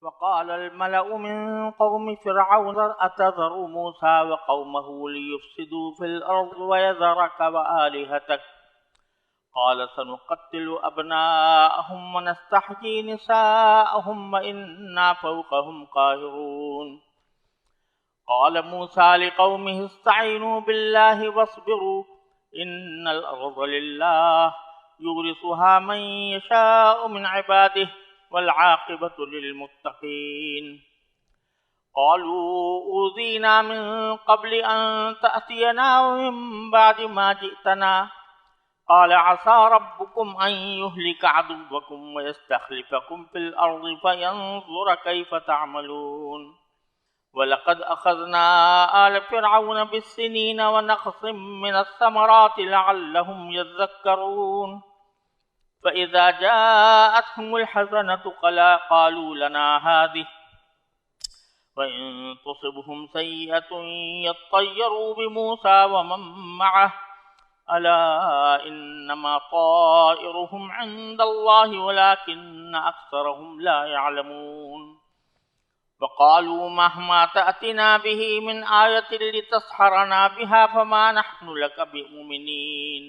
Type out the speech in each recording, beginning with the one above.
وقال الملأ من قوم فرعون أتذر موسى وقومه ليفسدوا في الأرض ويذرك وآلهتك قال سنقتل أبناءهم ونستحيي نساءهم وإنا فوقهم قاهرون قال موسى لقومه استعينوا بالله واصبروا إن الأرض لله يورثها من يشاء من عباده والعاقبة للمتقين قالوا أوذينا من قبل أن تأتينا ومن بعد ما جئتنا قال عسى ربكم أن يهلك عدوكم ويستخلفكم في الأرض فينظر كيف تعملون ولقد أخذنا آل فرعون بالسنين ونقص من الثمرات لعلهم يذكرون فإذا جاءتهم الحسنة قالوا لنا هذه وإن تصبهم سيئة يطيروا بموسى ومن معه ألا إنما طائرهم عند الله ولكن أكثرهم لا يعلمون وقالوا مهما تأتنا به من آية لتسحرنا بها فما نحن لك بمؤمنين۔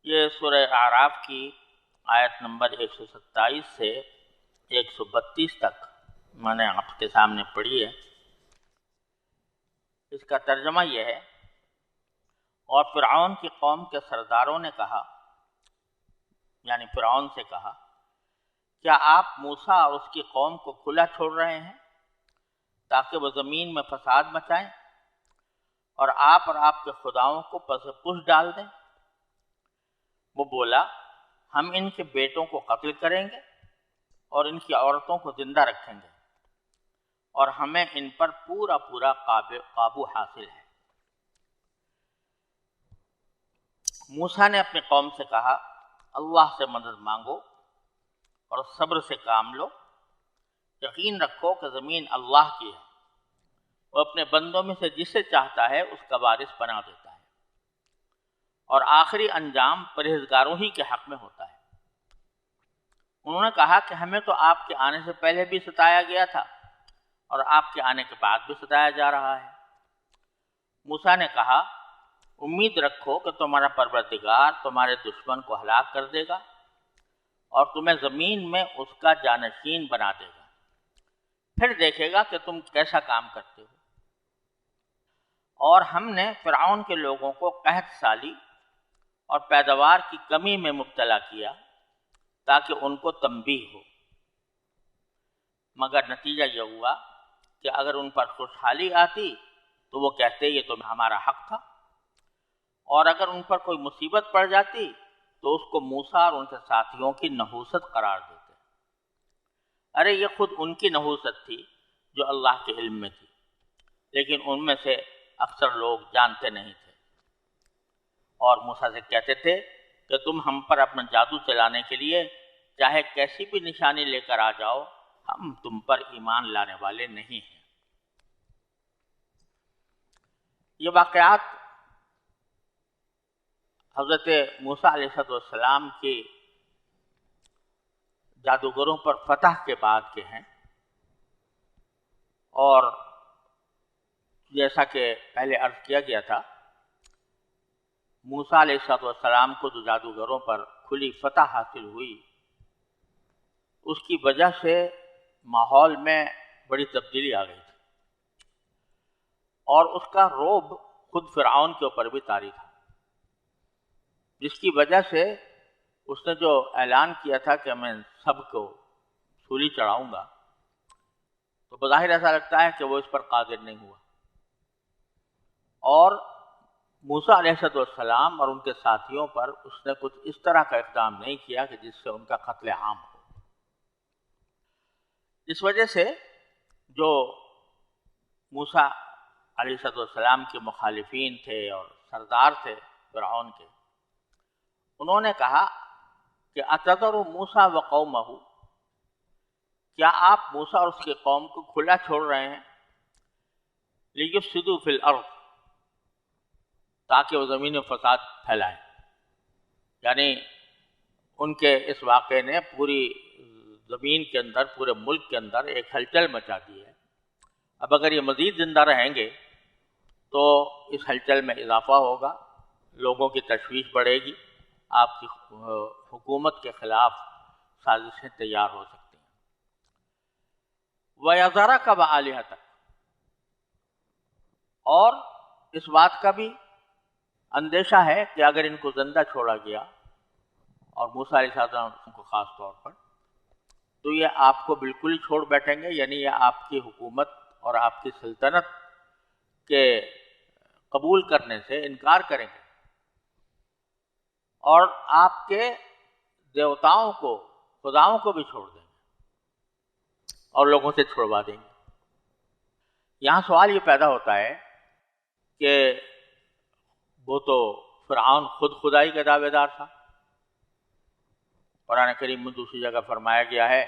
یہ سورہ اعراف کی آیت نمبر 127 سے 132 تک میں نے آپ کے سامنے پڑھی ہے۔ اس کا ترجمہ یہ ہے، اور فرعون کی قوم کے سرداروں نے کہا، یعنی فرعون سے کہا، کیا آپ موسیٰ اور اس کی قوم کو کھلا چھوڑ رہے ہیں تاکہ وہ زمین میں فساد مچائیں اور آپ کے خداؤں کو پس پش ڈال دیں؟ وہ بولا، ہم ان کے بیٹوں کو قتل کریں گے اور ان کی عورتوں کو زندہ رکھیں گے اور ہمیں ان پر پورا قابو حاصل ہے۔ موسیٰ نے اپنی قوم سے کہا، اللہ سے مدد مانگو اور صبر سے کام لو، یقین رکھو کہ زمین اللہ کی ہے، وہ اپنے بندوں میں سے جسے چاہتا ہے اس کا وارث بنا دیتا ہے، اور آخری انجام پرہیزگاروں ہی کے حق میں ہوتا ہے۔ انہوں نے کہا کہ ہمیں تو آپ کے آنے سے پہلے بھی ستایا گیا تھا اور آپ کے آنے کے بعد بھی ستایا جا رہا ہے۔ موسیٰ نے کہا، امید رکھو کہ تمہارا پروردگار تمہارے دشمن کو ہلاک کر دے گا اور تمہیں زمین میں اس کا جانشین بنا دے گا، پھر دیکھے گا کہ تم کیسا کام کرتے ہو۔ اور ہم نے فرعون کے لوگوں کو قحط سالی اور پیداوار کی کمی میں مبتلا کیا تاکہ ان کو تنبیہ ہو، مگر نتیجہ یہ ہوا کہ اگر ان پر خوشحالی آتی تو وہ کہتے یہ تو ہمارا حق تھا، اور اگر ان پر کوئی مصیبت پڑ جاتی تو اس کو موسیٰ اور ان کے ساتھیوں کی نحوست قرار دیتے۔ ارے یہ خود ان کی نحوست تھی جو اللہ کے علم میں تھی، لیکن ان میں سے اکثر لوگ جانتے نہیں تھے، اور موسیٰ سے کہتے تھے کہ تم ہم پر اپنا جادو چلانے کے لیے چاہے کیسی بھی نشانی لے کر آ جاؤ، ہم تم پر ایمان لانے والے نہیں ہیں۔ یہ واقعات حضرت موسیٰ علیہ السلام کی جادوگروں پر فتح کے بعد کے ہیں، اور جیسا کہ پہلے عرض کیا گیا تھا، موسیٰ علیہ السلام کو جو جادوگروں پر کھلی فتح حاصل ہوئی، اس کی وجہ سے ماحول میں بڑی تبدیلی آ گئی تھی، اور اس کا رعب خود فرعون کے اوپر بھی طاری تھا، جس کی وجہ سے اس نے جو اعلان کیا تھا کہ میں سب کو سولی چڑھاؤں گا، تو بظاہر ایسا لگتا ہے کہ وہ اس پر قادر نہیں ہوا، اور موسیٰ علیہ السلام اور ان کے ساتھیوں پر اس نے کچھ اس طرح کا اقدام نہیں کیا کہ جس سے ان کا قتل عام ہو۔ اس وجہ سے جو موسیٰ علیہ السلام کے مخالفین تھے اور سردار تھے فرعون کے، انہوں نے کہا کہ اتذر موسیٰ وقومہ، کیا آپ موسیٰ اور اس کی قوم کو کھلا چھوڑ رہے ہیں لیفسدوا فی الارض، تاکہ وہ زمین میں فساد پھیلائیں؟ یعنی ان کے اس واقعے نے پوری زمین کے اندر، پورے ملک کے اندر ایک ہلچل مچا دی ہے۔ اب اگر یہ مزید زندہ رہیں گے تو اس ہلچل میں اضافہ ہوگا، لوگوں کی تشویش بڑھے گی، آپ کی حکومت کے خلاف سازشیں تیار ہو سکتی ہیں۔ وَيَذَرَكَ وَآلِهَتَكَ، اور اس بات کا بھی اندیشہ ہے کہ اگر ان کو زندہ چھوڑا گیا، اور موسیٰ علیہ السلام کو خاص طور پر، تو یہ آپ کو بالکل ہی چھوڑ بیٹھیں گے، یعنی یہ آپ کی حکومت اور آپ کی سلطنت کے قبول کرنے سے انکار کریں گے، اور آپ کے دیوتاؤں کو، خداؤں کو بھی چھوڑ دیں گے اور لوگوں سے چھڑوا دیں گے۔ یہاں سوال یہ پیدا ہوتا ہے کہ وہ تو فرعون خود خدائی کا دعوے دار تھا۔ قرآن کریم میں دوسری جگہ فرمایا گیا ہے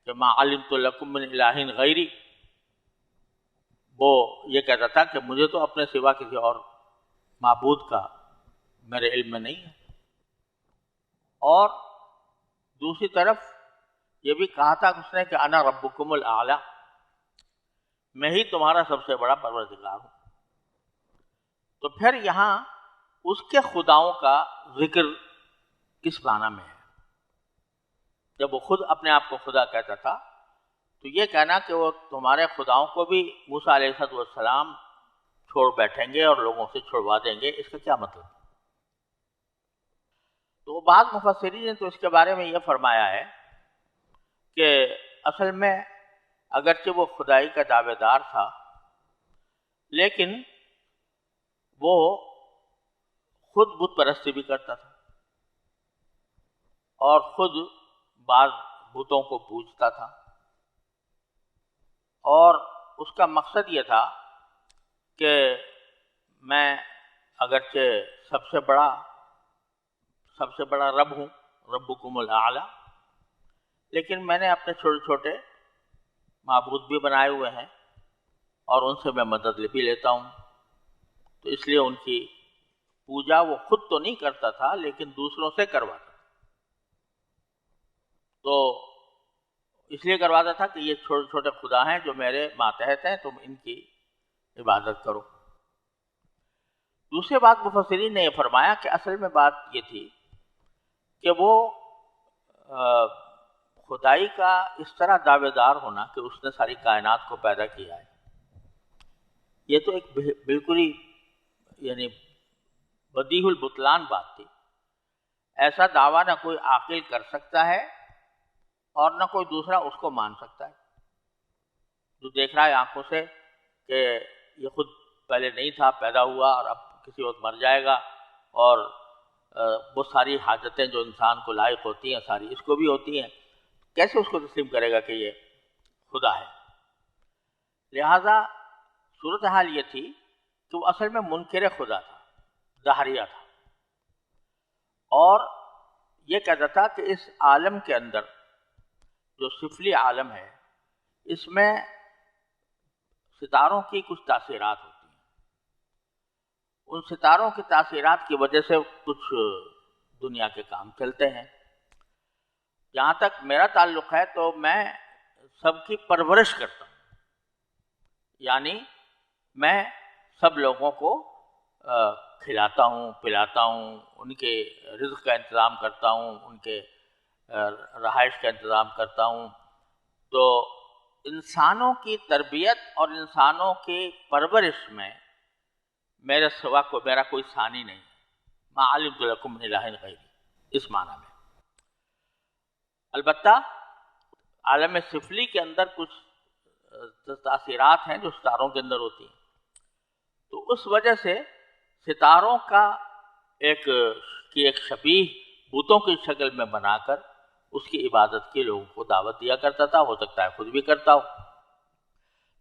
کہ ما علمت لکم من الہ غیری، وہ یہ کہتا تھا کہ مجھے تو اپنے سوا کسی اور معبود کا میرے علم میں نہیں ہے، اور دوسری طرف یہ بھی کہا تھا اس نے کہ انا ربکم الاعلی، میں ہی تمہارا سب سے بڑا پروردگار ہوں۔ تو پھر یہاں اس کے خداؤں کا ذکر کس معنی میں ہے؟ جب وہ خود اپنے آپ کو خدا کہتا تھا تو یہ کہنا کہ وہ تمہارے خداؤں کو بھی موسیٰ علیہ السلام چھوڑ بیٹھیں گے اور لوگوں سے چھڑوا دیں گے، اس کا کیا مطلب؟ تو بعض مفسرین نے تو اس کے بارے میں یہ فرمایا ہے کہ اصل میں اگرچہ وہ خدائی کا دعوے دار تھا، لیکن وہ خود بت پرستی بھی کرتا تھا اور خود بعض بتوں کو پوجتا تھا، اور اس کا مقصد یہ تھا کہ میں اگرچہ سب سے بڑا رب ہوں، ربکم الاعلی، لیکن میں نے اپنے چھوٹے چھوٹے معبود بھی بنائے ہوئے ہیں اور ان سے میں مدد بھی لیتا ہوں۔ تو اس لیے ان کی پوجا وہ خود تو نہیں کرتا تھا لیکن دوسروں سے کرواتا تھا۔ تو اس لیے کرواتا تھا کہ یہ چھوٹے چھوٹے خدا ہیں جو میرے ماتحت ہیں، تم ان کی عبادت کرو۔ دوسری بات مفسرین نے یہ فرمایا کہ اصل میں بات یہ تھی کہ وہ خدائی کا اس طرح دعوے دار ہونا کہ اس نے ساری کائنات کو پیدا کیا ہے، یہ تو ایک بالکل ہی یعنی بدیہی البطلان بات تھی۔ ایسا دعویٰ نہ کوئی عاقل کر سکتا ہے اور نہ کوئی دوسرا اس کو مان سکتا ہے، جو دیکھ رہا ہے آنکھوں سے کہ یہ خود پہلے نہیں تھا، پیدا ہوا اور اب کسی وقت مر جائے گا، اور وہ ساری حاجتیں جو انسان کو لائق ہوتی ہیں ساری اس کو بھی ہوتی ہیں، کیسے اس کو تسلیم کرے گا کہ یہ خدا ہے؟ لہذا صورتحال یہ تھی کہ وہ اصل میں منکر خدا تھا، دہریہ تھا، اور یہ کہتا تھا کہ اس عالم کے اندر جو سفلی عالم ہے اس میں ستاروں کی کچھ تاثیرات ہوتی ہیں، ان ستاروں کی تاثیرات کی وجہ سے کچھ دنیا کے کام چلتے ہیں۔ جہاں تک میرا تعلق ہے تو میں سب کی پرورش کرتا ہوں، یعنی میں سب لوگوں کو کھلاتا ہوں، پلاتا ہوں، ان کے رزق کا انتظام کرتا ہوں، ان کے رہائش کا انتظام کرتا ہوں۔ تو انسانوں کی تربیت اور انسانوں کی پرورش میں میرے سوا کو میرا کوئی ثانی نہیں، ما علمت لکم من الہ غیری، اس معنی میں۔ البتہ عالم سفلی کے اندر کچھ تاثیرات ہیں جو ستاروں کے اندر ہوتی ہیں، تو اس وجہ سے ستاروں کا ایک شبیہ بتوں کی شکل میں بنا کر اس کی عبادت کے لوگوں کو دعوت دیا کرتا تھا، ہو سکتا ہے خود بھی کرتا ہو۔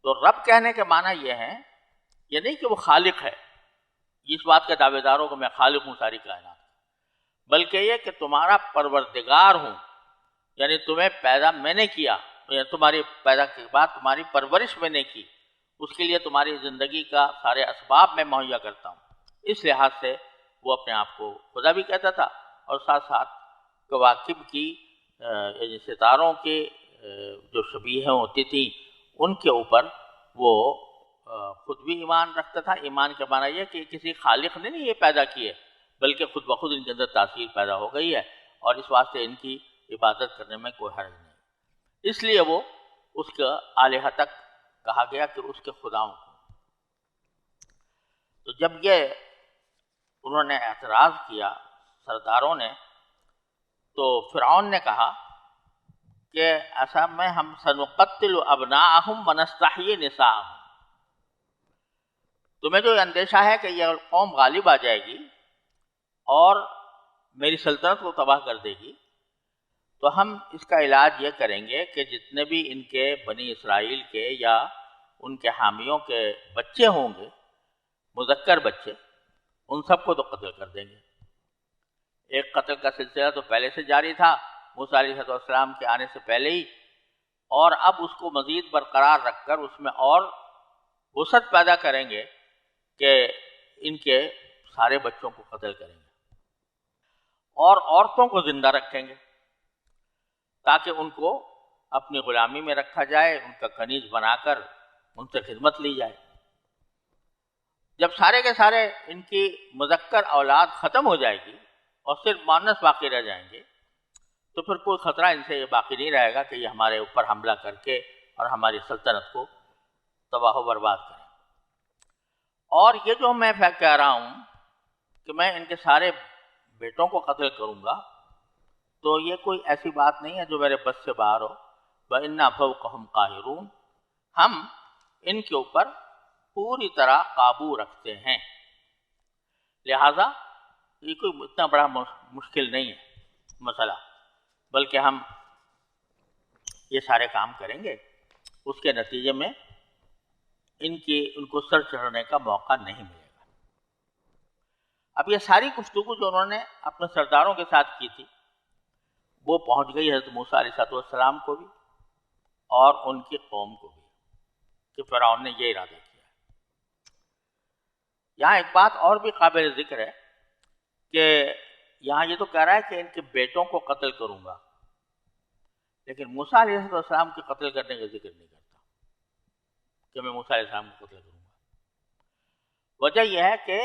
تو رب کہنے کے معنی یہ ہے، یہ نہیں کہ وہ خالق ہے، اس بات کے دعوے داروں کو میں خالق ہوں ساری کائنات، بلکہ یہ کہ تمہارا پروردگار ہوں، یعنی تمہیں پیدا میں نے کیا، تمہاری پیدا کے بعد تمہاری پرورش میں نے کی، اس کے لیے تمہاری زندگی کا سارے اسباب میں مہیا کرتا ہوں۔ اس لحاظ سے وہ اپنے آپ کو خدا بھی کہتا تھا، اور ساتھ ساتھ کواکب کی یعنی ستاروں کے جو شبیہیں ہوتی تھیں ان کے اوپر وہ خود بھی ایمان رکھتا تھا. ایمان کا معنی یہ کہ کسی خالق نے نہیں یہ پیدا کیے بلکہ خود بخود ان کے اندر تاثیر پیدا ہو گئی ہے اور اس واسطے ان کی عبادت کرنے میں کوئی حرج نہیں. اس لیے وہ اس کا الہ تک کہا گیا کہ اس کے خداؤں کو. تو جب یہ انہوں نے اعتراض کیا سرداروں نے تو فرعون نے کہا کہ ایسا میں ہم سنقتل ابناءہم ونستحیی نساءہم. تمہیں جو اندیشہ ہے کہ یہ قوم غالب آ جائے گی اور میری سلطنت کو تباہ کر دے گی تو ہم اس کا علاج یہ کریں گے کہ جتنے بھی ان کے بنی اسرائیل کے یا ان کے حامیوں کے بچے ہوں گے مذکر بچے ان سب کو تو قتل کر دیں گے. ایک قتل کا سلسلہ تو پہلے سے جاری تھا موسیٰ علیہ السلام کے آنے سے پہلے ہی اور اب اس کو مزید برقرار رکھ کر اس میں اور وسعت پیدا کریں گے کہ ان کے سارے بچوں کو قتل کریں گے اور عورتوں کو زندہ رکھیں گے تاکہ ان کو اپنی غلامی میں رکھا جائے ان کا کنیز بنا کر ان سے خدمت لی جائے. جب سارے کے سارے ان کی مذکر اولاد ختم ہو جائے گی اور صرف مؤنث باقی رہ جائیں گے تو پھر کوئی خطرہ ان سے یہ باقی نہیں رہے گا کہ یہ ہمارے اوپر حملہ کر کے اور ہماری سلطنت کو تباہ و برباد کریں. اور یہ جو میں کہہ رہا ہوں کہ میں ان کے سارے بیٹوں کو قتل کروں گا تو یہ کوئی ایسی بات نہیں ہے جو میرے بس سے باہر ہو. وَإِنَّا فَوْقَهُمْ قَاهِرُونَ. ہم ان کے اوپر پوری طرح قابو رکھتے ہیں. لہذا یہ کوئی اتنا بڑا مشکل نہیں ہے مسئلہ بلکہ ہم یہ سارے کام کریں گے اس کے نتیجے میں ان کو سر چڑھنے کا موقع نہیں ملے گا. اب یہ ساری گفتگو جو انہوں نے اپنے سرداروں کے ساتھ کی تھی وہ پہنچ گئی حضرت موسیٰ علیہ السلام کو بھی اور ان کی قوم کو بھی کہ فرعون نے یہ ارادہ کیا. یہاں ایک بات اور بھی قابل ذکر ہے کہ یہاں یہ تو کہہ رہا ہے کہ ان کے بیٹوں کو قتل کروں گا لیکن موسیٰ علیہ السلام کے قتل کرنے کا ذکر نہیں کرتا کہ میں موسیٰ علیہ السلام کو قتل کروں گا. وجہ یہ ہے کہ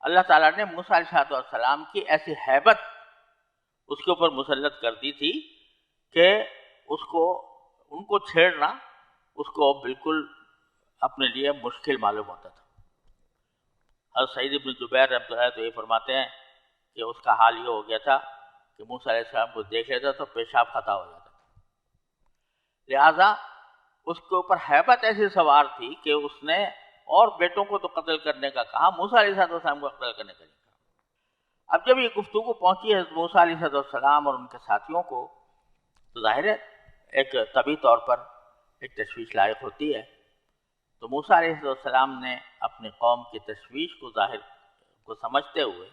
اللہ تعالیٰ نے موسیٰ علیہ السلام کی ایسی ہیبت اس کے اوپر مسلط کر دی تھی کہ ان کو چھیڑنا اس کو بالکل اپنے لیے مشکل معلوم ہوتا تھا. حضرت سعید ابن جبیر رحمۃ اللہ تو یہ فرماتے ہیں کہ اس کا حال یہ ہو گیا تھا کہ موسیٰ علیہ السلام کو دیکھ لیتا تو پیشاب خطا ہو جاتا تھا. لہذا اس کے اوپر ہیبت ایسی سوار تھی کہ اس نے اور بیٹوں کو تو قتل کرنے کا کہا موسیٰ علیہ السلام کو قتل کرنے کا نہیں کہا. اب جب یہ گفتگو پہنچی ہے موسیٰ علیہ السلام اور ان کے ساتھیوں کو تو ظاہر ہے ایک طبعی طور پر ایک تشویش لائق ہوتی ہے. تو موسیٰ علیہ السلام نے اپنی قوم کی تشویش کو سمجھتے ہوئے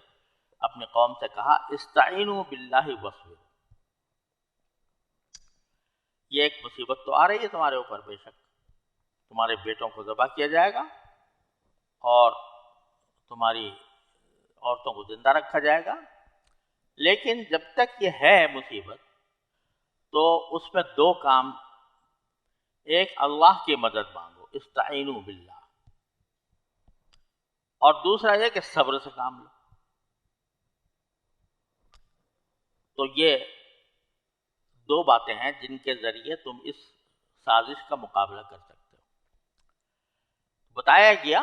اپنی قوم سے کہا استعینوا باللہ واصبروا. یہ ایک مصیبت تو آ رہی ہے تمہارے اوپر، بے شک تمہارے بیٹوں کو ذبح کیا جائے گا اور تمہاری عورتوں کو زندہ رکھا جائے گا، لیکن جب تک یہ ہے مصیبت تو اس میں دو کام، ایک اللہ کی مدد مانگو استعینوا باللہ، اور دوسرا یہ کہ صبر سے کام لو. تو یہ دو باتیں ہیں جن کے ذریعے تم اس سازش کا مقابلہ کر سکتے ہو. بتایا گیا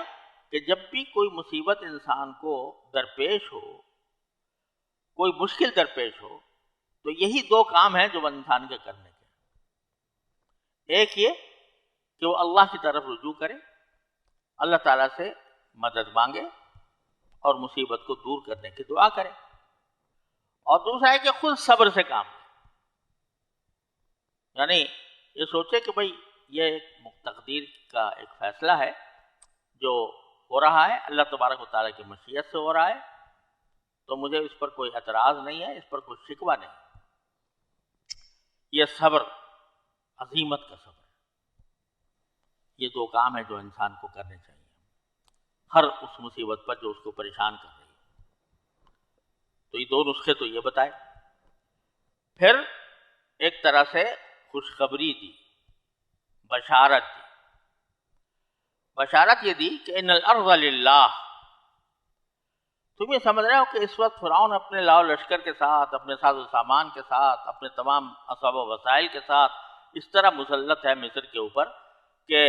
کہ جب بھی کوئی مصیبت انسان کو درپیش ہو، کوئی مشکل درپیش ہو، تو یہی دو کام ہیں جو انسان کے کرنے کے. ایک یہ کہ وہ اللہ کی طرف رجوع کرے، اللہ تعالیٰ سے مدد مانگے اور مصیبت کو دور کرنے کی دعا کرے، اور دوسرا ہے کہ خود صبر سے کام لے. یعنی یہ سوچے کہ بھئی یہ ایک تقدیر کا ایک فیصلہ ہے جو ہو رہا ہے، اللہ تبارک و تعالیٰ کی مشیت سے ہو رہا ہے، تو مجھے اس پر کوئی اعتراض نہیں ہے، اس پر کوئی شکوہ نہیں. یہ صبر، عزیمت کا صبر، یہ دو کام ہیں جو انسان کو کرنے چاہیے ہر اس مصیبت پر جو اس کو پریشان کر رہی ہے. تو یہ دو نسخے تو یہ بتائے. پھر ایک طرح سے خوشخبری دی، بشارت دی. بشارت یہ دی کہ ان الارض للہ. تم یہ سمجھ رہے ہو کہ اس وقت فرعون اپنے لاؤ لشکر کے ساتھ، اپنے ساز و سامان کے ساتھ، اپنے تمام اسباب و وسائل کے ساتھ اس طرح مسلط ہے مصر کے اوپر کہ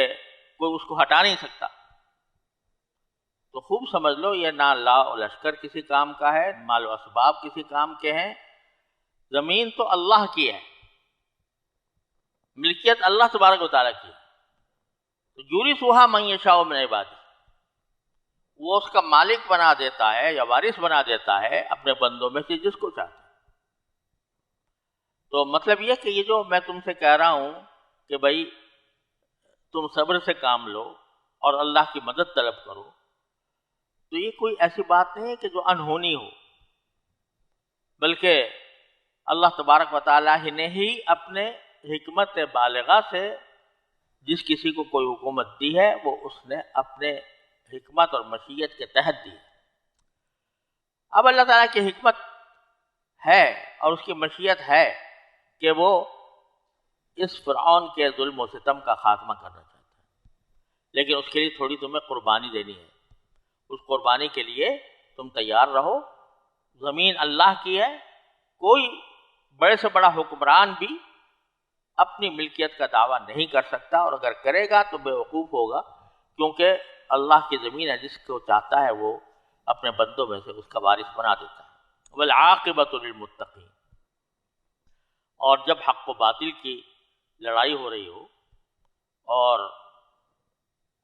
کوئی اس کو ہٹا نہیں سکتا. تو خوب سمجھ لو یہ نہ لاؤ لشکر کسی کام کا ہے، مال و اسباب کسی کام کے ہیں. زمین تو اللہ کی ہے، ملکیت اللہ تبارک و تعالیٰ کی ہے. تو یورثھا من یشاء من عبادہ، وہ اس کا مالک بنا دیتا ہے یا وارث بنا دیتا ہے اپنے بندوں میں سے جس کو چاہتا ہے. تو مطلب یہ کہ یہ جو میں تم سے کہہ رہا ہوں کہ بھائی تم صبر سے کام لو اور اللہ کی مدد طلب کرو، تو یہ کوئی ایسی بات نہیں ہے کہ جو انہونی ہو، بلکہ اللہ تبارک و تعالیٰ ہی نے ہی اپنے حکمت بالغہ سے جس کسی کو کوئی حکومت دی ہے وہ اس نے اپنے حکمت اور مشیت کے تحت دی. اب اللہ تعالیٰ کی حکمت ہے اور اس کی مشیت ہے کہ وہ اس فرعون کے ظلم و ستم کا خاتمہ کرنا چاہتا ہے، لیکن اس کے لیے تھوڑی تمہیں قربانی دینی ہے. اس قربانی کے لیے تم تیار رہو. زمین اللہ کی ہے، کوئی بڑے سے بڑا حکمران بھی اپنی ملکیت کا دعویٰ نہیں کر سکتا، اور اگر کرے گا تو بے وقوف ہوگا، کیونکہ اللہ کی زمین ہے، جس کو چاہتا ہے وہ اپنے بندوں میں سے اس کا وارث بنا دیتا ہے. والعاقبۃ للمتقین. اور جب حق و باطل کی لڑائی ہو رہی ہو اور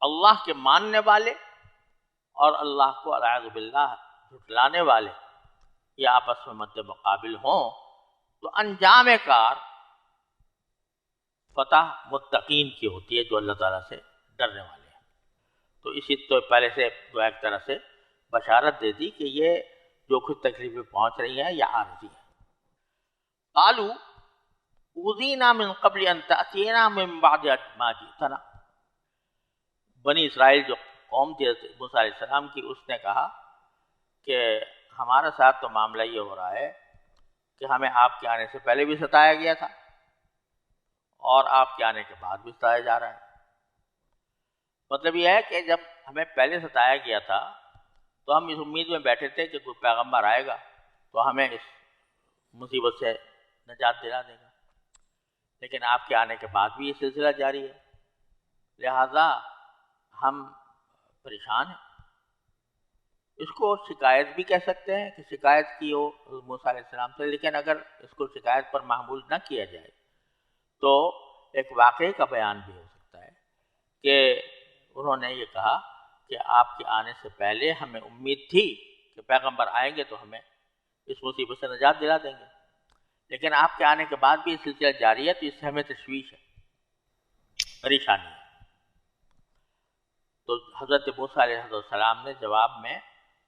اللہ کے ماننے والے اور اللہ کو والعیاذ باللہ جھٹلانے والے یہ آپس میں مد مقابل ہوں، تو انجام کار فتح متقین کی ہوتی ہے جو اللہ تعالیٰ سے ڈرنے والے ہیں. تو اسی تو پہلے سے جو ایک طرح سے بشارت دے دی کہ یہ جو کچھ تکلیفیں پہنچ رہی ہیں یہ عارضی ہے. قالوا اوذینا من قبل ان تأتینا من بعد ما جئتنا. بنی اسرائیل جو قوم تھی موسیٰ علیہ السلام کی، اس نے کہا کہ ہمارے ساتھ تو معاملہ یہ ہو رہا ہے کہ ہمیں آپ کے آنے سے پہلے بھی ستایا گیا تھا اور آپ کے آنے کے بعد بھی ستایا جا رہا ہے. مطلب یہ ہے کہ جب ہمیں پہلے ستایا گیا تھا تو ہم اس امید میں بیٹھے تھے کہ کوئی پیغمبر آئے گا تو ہمیں اس مصیبت سے نجات دلا دے گا، لیکن آپ کے آنے کے بعد بھی یہ سلسلہ جاری ہے، لہذا ہم پریشان ہیں. اس کو شکایت بھی کہہ سکتے ہیں کہ شکایت کی ہو موسیٰ علیہ السلام سے، لیکن اگر اس کو شکایت پر محمول نہ کیا جائے تو ایک واقعے کا بیان بھی ہو سکتا ہے کہ انہوں نے یہ کہا کہ آپ کے آنے سے پہلے ہمیں امید تھی کہ پیغمبر آئیں گے تو ہمیں اس مصیبت سے نجات دلا دیں گے، لیکن آپ کے آنے کے بعد بھی یہ سلسلہ جاری ہے، تو اس سے ہمیں تشویش ہے، پریشانی ہے. تو حضرت موسیٰ علیہ السلام نے جواب میں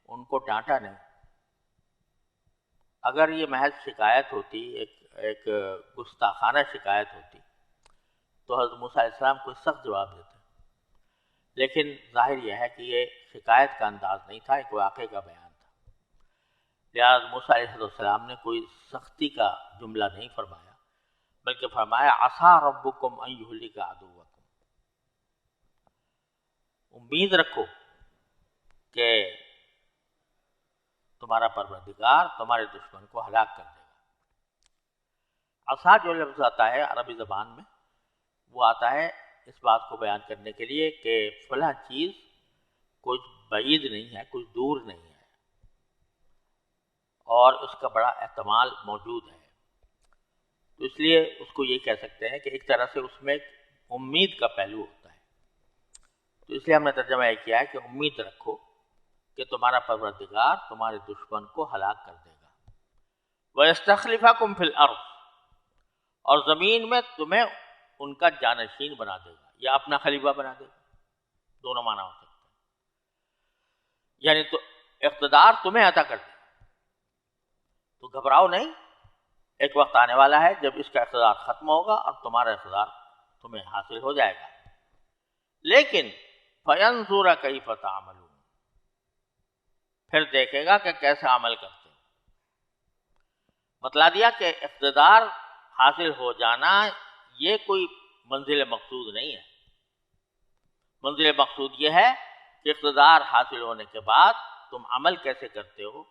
ان کو ڈانٹا نہیں. اگر یہ محض شکایت ہوتی، ایک گستاخانہ شکایت ہوتی، تو حضرت موسیٰ علیہ السلام کو سخت جواب دیتے، لیکن ظاہر یہ ہے کہ یہ شکایت کا انداز نہیں تھا، ایک واقعے کا بیان تھا. لہٰذا موسیٰ علیہ السلام نے کوئی سختی کا جملہ نہیں فرمایا، بلکہ فرمایا عسیٰ ربکم ان یہلک عدوکم. امید رکھو کہ تمہارا پروردگار تمہارے دشمن کو ہلاک کر دے گا. عصا جو لفظ آتا ہے عربی زبان میں، وہ آتا ہے اس بات کو بیان کرنے کے لیے کہ فلاں چیز کچھ بعید نہیں ہے، کچھ دور نہیں ہے، اور اس کا بڑا احتمال موجود ہے. تو اس لیے اس کو یہ کہہ سکتے ہیں کہ ایک طرح سے اس میں ایک امید کا پہلو ہوتا ہے. تو اس لیے ہم نے ترجمہ یہ کیا ہے کہ امید رکھو کہ تمہارا پروردگار تمہارے دشمن کو ہلاک کر دے گا. وَيَسْتَخْلِفَكُمْ فِي الْأَرْضِ، اور زمین میں تمہیں ان کا جانشین بنا دے گا یا اپنا خلیفہ بنا دے گا. دونوں معنی ہو سکتے ہیں، یعنی تو اقتدار تمہیں عطا کر دے گا. تو گھبراؤ نہیں، ایک وقت آنے والا ہے جب اس کا اقتدار ختم ہوگا اور تمہارا اقتدار تمہیں حاصل ہو جائے گا. لیکن فَيَنْظُرَ كَيْفَ تَعْمَلُونَ، پھر دیکھے گا کہ کیسے عمل کرتے. بتلا دیا کہ اقتدار حاصل ہو جانا یہ کوئی منزل مقصود نہیں ہے. منزل مقصود یہ ہے کہ اقتدار حاصل ہونے کے بعد تم عمل کیسے کرتے ہو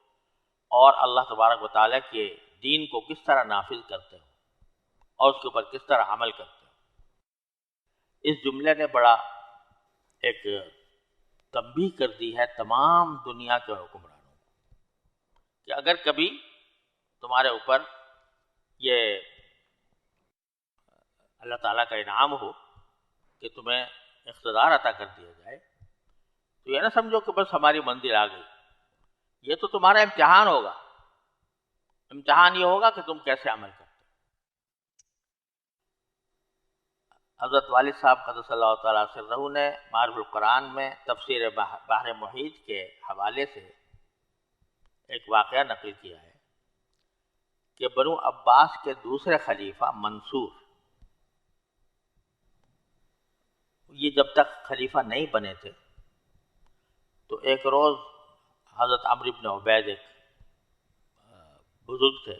اور اللہ تبارک و تعالیٰ کے دین کو کس طرح نافذ کرتے ہو اور اس کے اوپر کس طرح عمل کرتے ہو. اس جملے نے بڑا ایک تنبیہ کر دی ہے تمام دنیا کے حکمرانوں کو کہ اگر کبھی تمہارے اوپر یہ اللہ تعالیٰ کا انعام ہو کہ تمہیں اقتدار عطا کر دیا جائے تو یہ نہ سمجھو کہ بس ہماری منزل آ گئی. یہ تو تمہارا امتحان ہوگا. امتحان یہ ہوگا کہ تم کیسے عمل کرتے. حضرت والد صاحب قدس اللہ تعالیٰ سرہ نے معارف القرآن میں تفسیر بحر محیط کے حوالے سے ایک واقعہ نقل کیا ہے کہ بنو عباس کے دوسرے خلیفہ منصور یہ جب تک خلیفہ نہیں بنے تھے تو ایک روز حضرت عمرو بن عبید ایک بزرگ تھے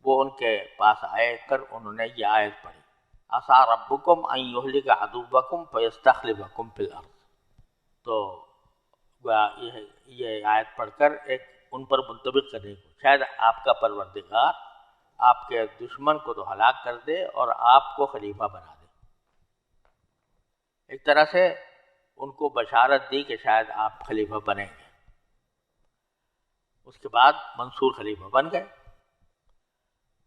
وہ ان کے پاس آئے کر انہوں نے یہ آیت پڑھی عسیٰ ربکم ان یہلک عدوکم فیستخلفکم فی الارض. تو یہ آیت پڑھ کر ایک ان پر منطبق کرنے کو شاید آپ کا پروردگار آپ کے دشمن کو تو ہلاک کر دے اور آپ کو خلیفہ بنا دے. ایک طرح سے ان کو بشارت دی کہ شاید آپ خلیفہ بنیں گے. اس کے بعد منصور خلیفہ بن گئے.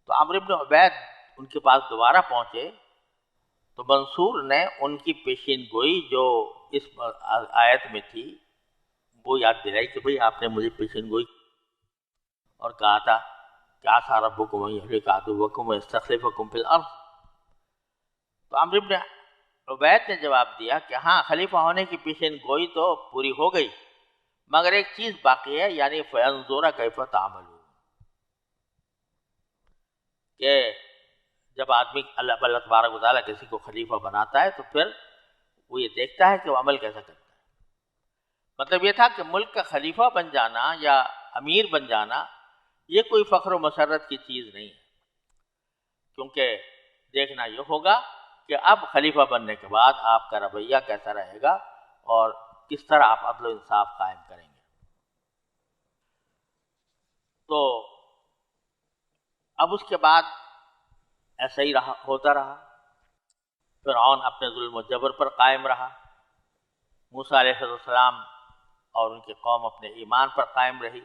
تو عمرو بن عبید ان کے پاس دوبارہ پہنچے تو منصور نے ان کی پیشین گوئی جو اس آیت میں تھی وہ یاد دلائی کہ بھئی آپ نے مجھے پیشین گوئی اور کہا تھا کہ عسیٰ ربکم ان یہلک عدوکم ویستخلفکم فی الارض. تو عمرو بن عبید نے جواب دیا کہ ہاں خلیفہ ہونے کی پیشین گوئی تو پوری ہو گئی مگر ایک چیز باقی ہے یعنی فینظر کیف تعملون کہ جب آدمی اللہ تبارک و تعالیٰ کسی کو خلیفہ بناتا ہے تو پھر وہ یہ دیکھتا ہے کہ وہ عمل کیسا کرتا ہے. مطلب یہ تھا کہ ملک کا خلیفہ بن جانا یا امیر بن جانا یہ کوئی فخر و مسرت کی چیز نہیں ہے کیونکہ دیکھنا یہ ہوگا کہ اب خلیفہ بننے کے بعد آپ کا رویہ کیسا رہے گا اور کس طرح آپ عدل و انصاف قائم کریں گے. تو اب اس کے بعد ایسا ہی ہوتا رہا. فرعون اپنے ظلم و جبر پر قائم رہا. موسیٰ علیہ السلام اور ان کی قوم اپنے ایمان پر قائم رہی.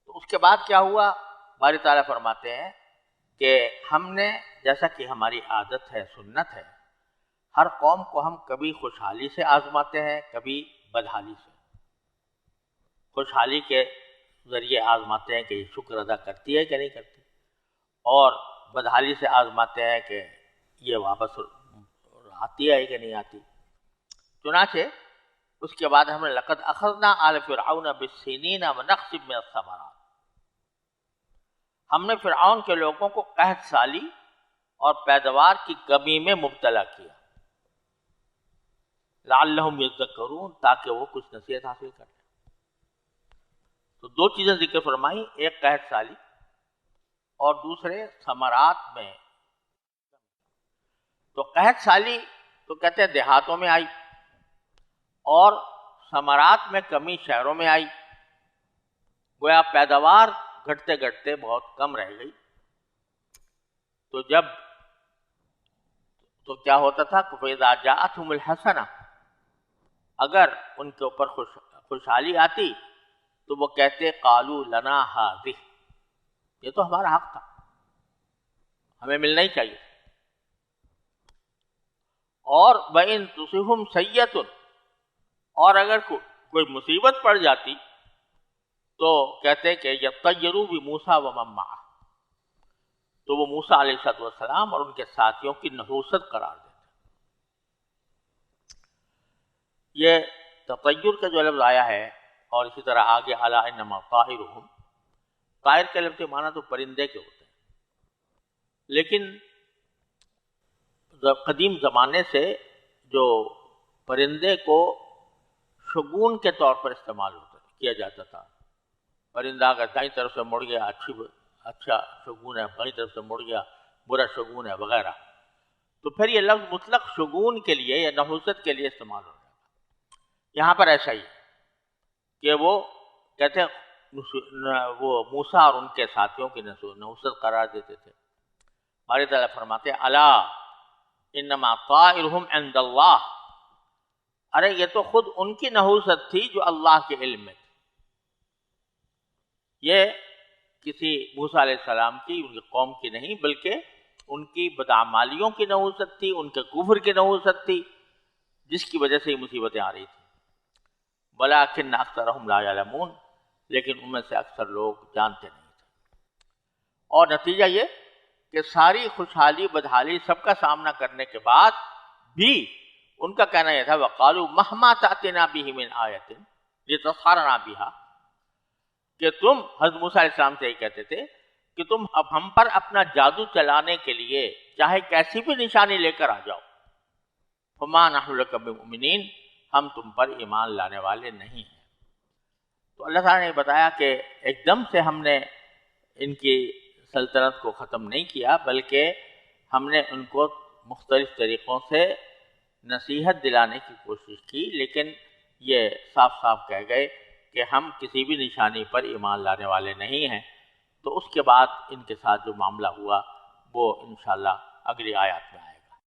تو اس کے بعد کیا ہوا؟ باری تعالیٰ فرماتے ہیں کہ ہم نے جیسا کہ ہماری عادت ہے سنت ہے ہر قوم کو ہم کبھی خوشحالی سے آزماتے ہیں کبھی بدحالی سے. خوشحالی کے ذریعے آزماتے ہیں کہ یہ شکر ادا کرتی ہے کہ نہیں کرتی اور بدحالی سے آزماتے ہیں کہ یہ واپس آتی ہے کہ نہیں آتی. چنانچہ اس کے بعد ہم نے لقد اخذنا آل فرعون بالسنین ونقص من الثمرات ہم نے فرعون کے لوگوں کو قحط سالی اور پیداوار کی کمی میں مبتلا کیا لعلہم یذکرون تاکہ وہ کچھ نصیحت حاصل کریں. تو دو چیزیں ذکر فرمائی ایک قحط سالی اور دوسرے ثمرات میں. تو قحط سالی تو کہتے ہیں دیہاتوں میں آئی اور ثمرات میں کمی شہروں میں آئی. گویا پیداوار گھٹتے گھٹتے بہت کم رہ گئی. تو جب تو کیا ہوتا تھا کہ فَإِذَا جَاءَتْهُمُ الْحَسَنَةُ اگر ان کے اوپر خوشحالی آتی تو وہ کہتے قَالُوا لَنَا هَٰذِهِ یہ تو ہمارا حق تھا ہمیں ملنا ہی چاہیے. اور وَإِن تُصِبْهُمْ سَیِّئَةٌ اور اگر کوئی مصیبت پڑ جاتی تو کہتے کہ یطیروا بموسیٰ ومن معہ تو وہ موسیٰ علیہ السلام اور ان کے ساتھیوں کی نحوست قرار دیتے. یہ تطیر کا جو لفظ آیا ہے اور اسی طرح آگے الا انما طائرهم طائر کے لفظ معنی تو پرندے کے ہوتے ہیں لیکن قدیم زمانے سے جو پرندے کو شگون کے طور پر استعمال کیا جاتا تھا. پرندہ اگر دائیں طرف سے مڑ گیا اچھا شگون ہے، ہماری طرف سے مڑ گیا برا شگون ہے وغیرہ، تو پھر یہ لفظ مطلق شگون کے لیے یا نحوست کے لیے استعمال ہو جاتا ہے۔ یہاں پر ایسا ہی کہ وہ کہتے ہیں وہ موسیٰ اور ان کے ساتھیوں کی نحوست قرار دیتے تھے۔ باری تعالیٰ فرماتے ہیں الا انما طائرهم عند اللہ، ارے یہ تو خود ان کی نحوست تھی جو اللہ کے علم میں تھی۔ یہ کسی موسیٰ علیہ السلام کی، ان کی قوم کی نہیں، بلکہ ان کی بدعمالیوں کی نحوست تھی، ان کے کفر کی نحوست تھی، جس کی وجہ سے یہ مصیبتیں آ رہی تھیں۔ وَلَٰكِنَّ أَكْثَرَهُمْ لَا يَعْلَمُونَ، لیکن ان میں سے اکثر لوگ جانتے نہیں تھے۔ اور نتیجہ یہ کہ ساری خوشحالی بدحالی سب کا سامنا کرنے کے بعد بھی ان کا کہنا یہ تھا وَقَالُوا مَهْمَا تَأْتِنَا بِهِ مِنْ آیَةٍ لِتَسْحَرَنَا بِهَا، کہ تم حضرت موسیٰ علیہ السلام سے یہ کہتے تھے کہ تم اب ہم پر اپنا جادو چلانے کے لیے چاہے کیسی بھی نشانی لے کر آ جاؤ، فَمَا نَحْنُ لَكَ بِمُؤْمِنِينَ، ہم تم پر ایمان لانے والے نہیں ہیں۔ تو اللہ تعالیٰ نے بتایا کہ ایک دم سے ہم نے ان کی سلطنت کو ختم نہیں کیا، بلکہ ہم نے ان کو مختلف طریقوں سے نصیحت دلانے کی کوشش کی، لیکن یہ صاف صاف کہہ گئے کہ ہم کسی بھی نشانی پر ایمان لانے والے نہیں ہیں۔ تو اس کے بعد ان کے ساتھ جو معاملہ ہوا وہ انشاءاللہ اگلی آیات میں آئے۔